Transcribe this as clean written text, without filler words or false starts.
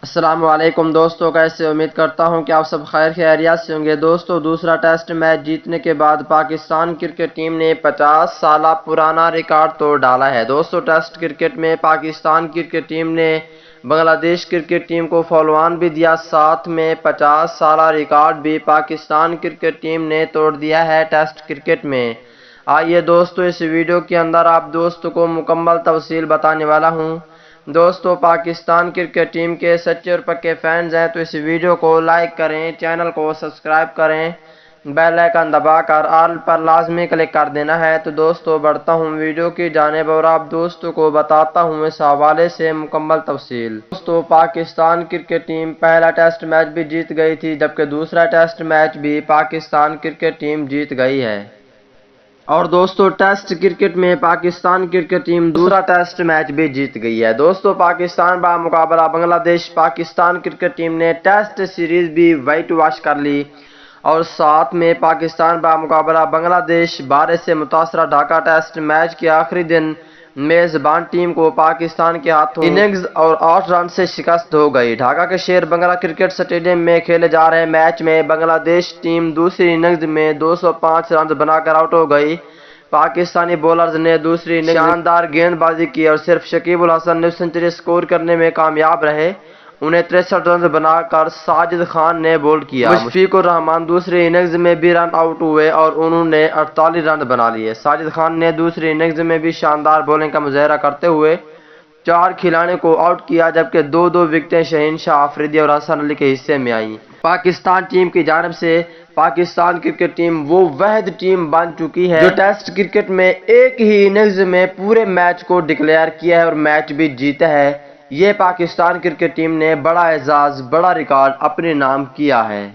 السلام علیکم دوستو، کیسے؟ امید کرتا ہوں کہ آپ سب خیر خیریت سے ہوں گے۔ دوستو، دوسرا ٹیسٹ میچ جیتنے کے بعد پاکستان کرکٹ ٹیم نے 50 سالہ پرانا ریکارڈ توڑ ڈالا ہے۔ دوستو، ٹیسٹ کرکٹ میں پاکستان کرکٹ ٹیم نے بنگلہ دیش کرکٹ ٹیم کو فالو آن بھی دیا، ساتھ میں 50 سالہ ریکارڈ بھی پاکستان کرکٹ ٹیم نے توڑ دیا ہے ٹیسٹ کرکٹ میں۔ آئیے دوستو، اس ویڈیو کے اندر آپ دوستوں کو مکمل تفصیل بتانے والا ہوں۔ دوستو، پاکستان کرکٹ ٹیم کے سچے اور پکے فینز ہیں تو اس ویڈیو کو لائک کریں، چینل کو سبسکرائب کریں، بیل آئیکن دبا کر آل پر لازمی کلک کر دینا ہے۔ تو دوستو، بڑھتا ہوں ویڈیو کی جانب اور آپ دوستوں کو بتاتا ہوں اس حوالے سے مکمل تفصیل۔ دوستو، پاکستان کرکٹ ٹیم پہلا ٹیسٹ میچ بھی جیت گئی تھی، جبکہ دوسرا ٹیسٹ میچ بھی پاکستان کرکٹ ٹیم جیت گئی ہے۔ اور دوستو، ٹیسٹ کرکٹ میں پاکستان کرکٹ ٹیم دوسرا ٹیسٹ میچ بھی جیت گئی ہے۔ دوستو، پاکستان بمقابلہ بنگلہ دیش پاکستان کرکٹ ٹیم نے ٹیسٹ سیریز بھی وائٹ واش کر لی، اور ساتھ میں پاکستان بمقابلہ بنگلہ دیش بارش سے متاثرہ ڈھاکہ ٹیسٹ میچ کے آخری دن میزبان ٹیم کو پاکستان کے ہاتھوں اننگز اور 8 رن سے شکست ہو گئی۔ ڈھاکہ کے شیر بنگلہ کرکٹ اسٹیڈیم میں کھیلے جا رہے میچ میں بنگلہ دیش ٹیم دوسری اننگز میں 205 رنز بنا کر آؤٹ ہو گئی۔ پاکستانی بولرز نے دوسری اننگز میں شاندار گیند بازی کی اور صرف شکیب الحسن نے سنچری سکور کرنے میں کامیاب رہے۔ انہیں 63 رنز بنا کر ساجد خان نے بولڈ کیا۔ مشفیق الرحمان دوسری اننگز میں بھی رن آؤٹ ہوئے اور انہوں نے 48 رن بنا لیے۔ ساجد خان نے دوسری اننگز میں بھی شاندار بولنگ کا مظاہرہ کرتے ہوئے 4 کھلاڑیوں کو آؤٹ کیا، جبکہ 2 وکٹیں شہین شاہ آفریدی اور حسن علی کے حصے میں آئیں۔ پاکستان ٹیم کی جانب سے پاکستان کرکٹ ٹیم وہ واحد ٹیم بن چکی ہے جو ٹیسٹ کرکٹ میں ایک ہی اننگز میں پورے میچ کو ڈکلیئر کیا ہے اور میچ بھی جیتا ہے۔ یہ پاکستان کرکٹ ٹیم نے بڑا اعزاز، بڑا ریکارڈ اپنے نام کیا ہے۔